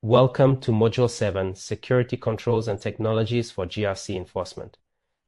Welcome to Module 7, Security Controls and Technologies for GRC Enforcement.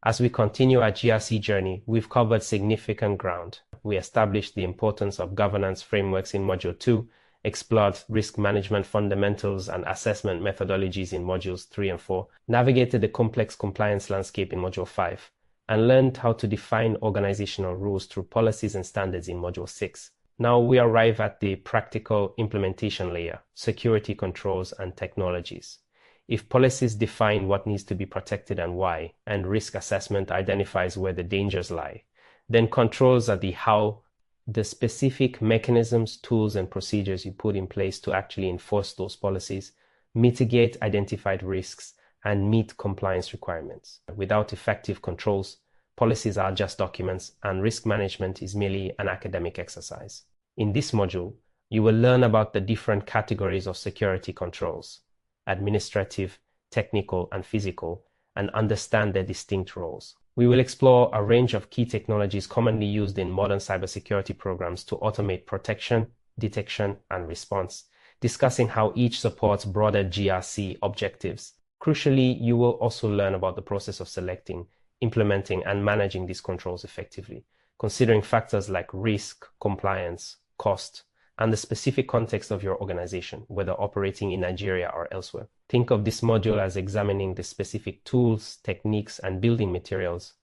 As we continue our GRC journey, we've covered significant ground. We established the importance of governance frameworks in Module 2, explored risk management fundamentals and assessment methodologies in Modules 3 and 4, navigated the complex compliance landscape in Module 5, and learned how to define organizational rules through policies and standards in Module 6. Now we arrive at the practical implementation layer, security controls and technologies. If policies define what needs to be protected and why, and risk assessment identifies where the dangers lie, then controls are the how, the specific mechanisms, tools, and procedures you put in place to actually enforce those policies, mitigate identified risks, and meet compliance requirements. Without effective controls, policies are just documents, and risk management is merely an academic exercise. In this module, you will learn about the different categories of security controls, administrative, technical, and physical, and understand their distinct roles. We will explore a range of key technologies commonly used in modern cybersecurity programs to automate protection, detection, and response, discussing how each supports broader GRC objectives. Crucially, you will also learn about the process of selecting, implementing, and managing these controls effectively, considering factors like risk, compliance, cost, and the specific context of your organization, whether operating in Nigeria or elsewhere. Think of this module as examining the specific tools, techniques, and building materials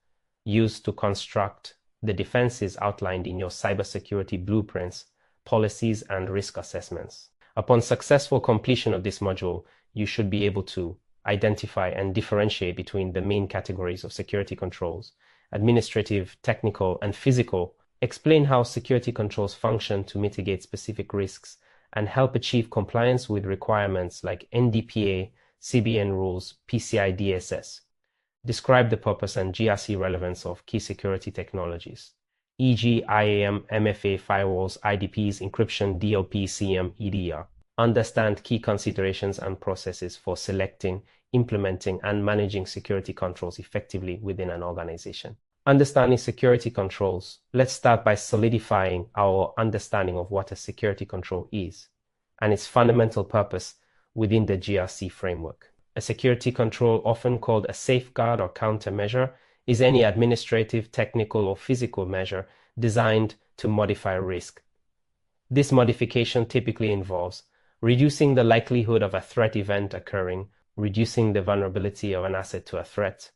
used to construct the defenses outlined in your cybersecurity blueprints, policies, and risk assessments. Upon successful completion of this module, you should be able to identify and differentiate between the main categories of security controls, administrative, technical, and physical, explain how security controls function to mitigate specific risks, and help achieve compliance with requirements like NDPA, CBN rules, PCI DSS. Describe the purpose and GRC relevance of key security technologies, e.g. IAM, MFA, firewalls, IDPs, encryption, DLP, CM, EDR. Understand key considerations and processes for selecting, implementing, and managing security controls effectively within an organization. Understanding security controls. Let's start by solidifying our understanding of what a security control is and its fundamental purpose within the GRC framework. A security control, often called a safeguard or countermeasure, is any administrative, technical, or physical measure designed to modify risk. This modification typically involves reducing the likelihood of a threat event occurring, reducing the vulnerability of an asset to a threat,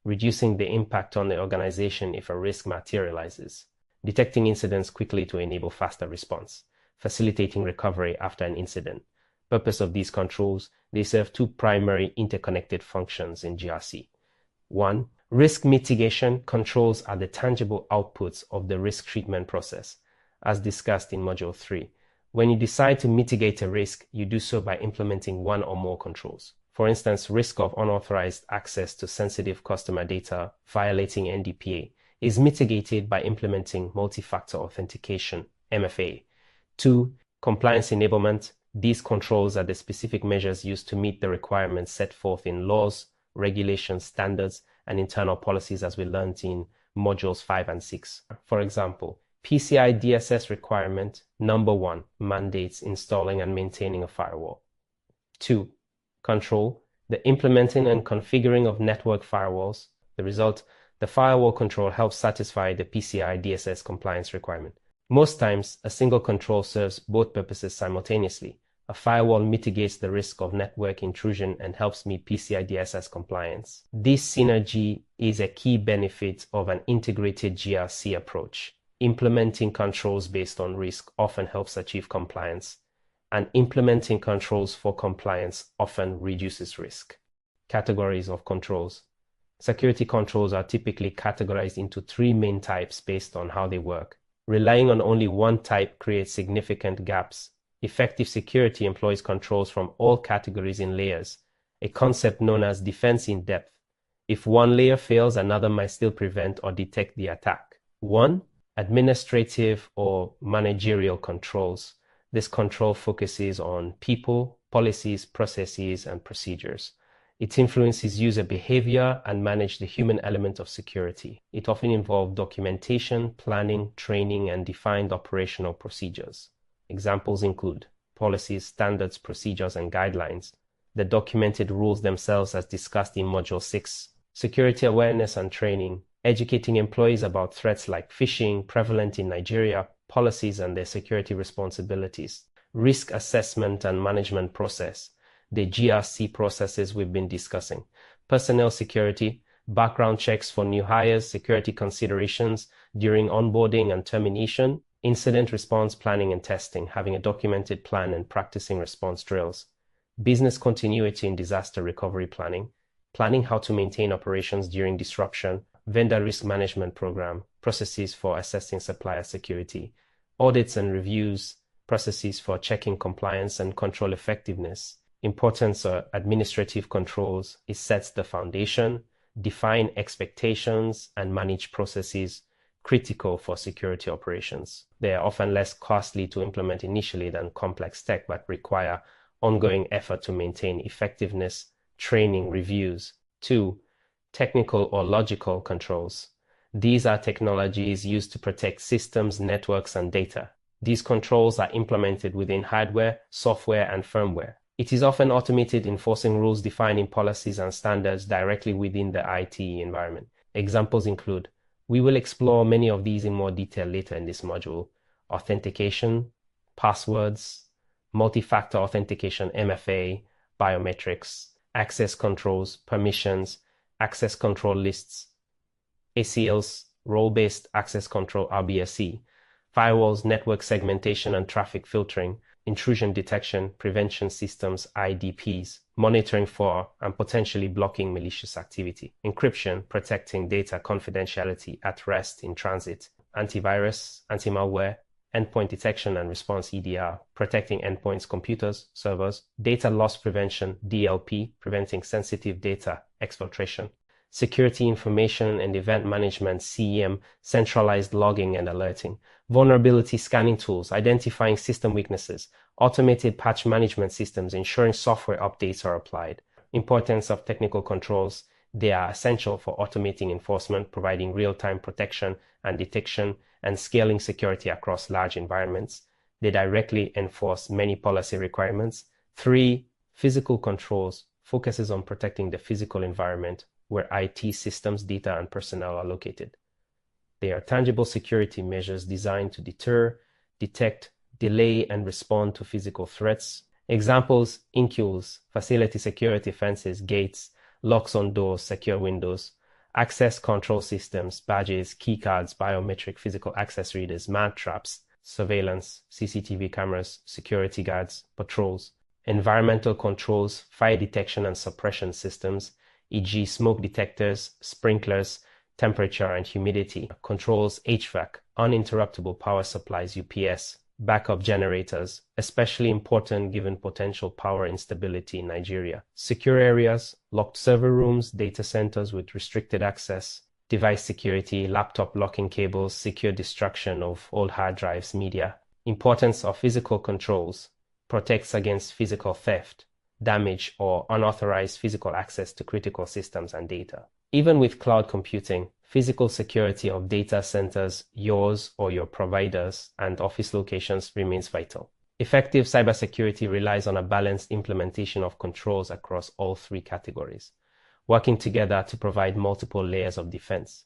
reducing the impact on the organization if a risk materializes, detecting incidents quickly to enable faster response, facilitating recovery after an incident. Purpose of these controls, they serve two primary interconnected functions in GRC. 1. Risk mitigation. Controls are the tangible outputs of the risk treatment process, as discussed in Module 3. When you decide to mitigate a risk, you do so by implementing one or more controls. For instance, risk of unauthorized access to sensitive customer data violating NDPA is mitigated by implementing multi-factor authentication, MFA. 2. Compliance enablement. These controls are the specific measures used to meet the requirements set forth in laws, regulations, standards, and internal policies as we learned in Modules 5 and 6. For example, PCI DSS requirement number 1 mandates installing and maintaining a firewall. 2. Control, the implementing and configuring of network firewalls. The result, the firewall control helps satisfy the PCI DSS compliance requirement. Most times, a single control serves both purposes simultaneously. A firewall mitigates the risk of network intrusion and helps meet PCI DSS compliance. This synergy is a key benefit of an integrated GRC approach. Implementing controls based on risk often helps achieve compliance, and implementing controls for compliance often reduces risk. Categories of controls. Security controls are typically categorized into 3 main types based on how they work. Relying on only one type creates significant gaps. Effective security employs controls from all categories in layers, a concept known as defense in depth. If one layer fails, another might still prevent or detect the attack. 1. Administrative or managerial controls. This control focuses on people, policies, processes, and procedures. It influences user behavior and manages the human element of security. It often involves documentation, planning, training, and defined operational procedures. Examples include policies, standards, procedures, and guidelines. The documented rules themselves as discussed in Module 6. Security awareness and training, educating employees about threats like phishing prevalent in Nigeria, policies and their security responsibilities. Risk assessment and management process, the GRC processes we've been discussing. Personnel security, background checks for new hires, security considerations during onboarding and termination, incident response planning and testing, having a documented plan and practicing response drills. Business continuity in disaster recovery planning, planning how to maintain operations during disruption, vendor risk management program, processes for assessing supplier security, audits and reviews, processes for checking compliance and control effectiveness. Importance of administrative controls, it sets the foundation, define expectations, and manage processes critical for security operations. They are often less costly to implement initially than complex tech, but require ongoing effort to maintain effectiveness, training, reviews. 2. Technical or logical controls. These are technologies used to protect systems, networks, and data. These controls are implemented within hardware, software, and firmware. It is often automated, enforcing rules, defining policies and standards directly within the IT environment. Examples include, we will explore many of these in more detail later in this module: authentication, passwords, multi-factor authentication, MFA, biometrics, access controls, permissions, access control lists, ACLs, role-based access control, RBAC, firewalls, network segmentation and traffic filtering, intrusion detection, prevention systems, IDPs, monitoring for and potentially blocking malicious activity, encryption, protecting data confidentiality at rest in transit, antivirus, anti-malware, endpoint detection and response, EDR, protecting endpoints, computers, servers, data loss prevention, DLP, preventing sensitive data exfiltration, security information and event management, CEM, centralized logging and alerting, vulnerability scanning tools, identifying system weaknesses, automated patch management systems, ensuring software updates are applied. Importance of technical controls. They are essential for automating enforcement, providing real-time protection and detection, and scaling security across large environments. They directly enforce many policy requirements. 3. Physical controls focuses on protecting the physical environment where IT systems, data, and personnel are located. They are tangible security measures designed to deter, detect, delay, and respond to physical threats. Examples: incules, facility security fences, gates, locks on doors, secure windows, access control systems, badges, keycards, biometric physical access readers, man traps, surveillance, CCTV cameras, security guards, patrols, environmental controls, fire detection and suppression systems, e.g. smoke detectors, sprinklers, temperature and humidity, controls, HVAC, uninterruptible power supplies, UPS, backup generators, especially important given potential power instability in Nigeria, secure areas, locked server rooms, data centers with restricted access, device security, laptop locking cables, secure destruction of old hard drives, media. Importance of physical controls: protects against physical theft, damage, or unauthorized physical access to critical systems and data. Even with cloud computing, physical security of data centers, yours or your providers, and office locations remains vital. Effective cybersecurity relies on a balanced implementation of controls across all three categories, working together to provide multiple layers of defense.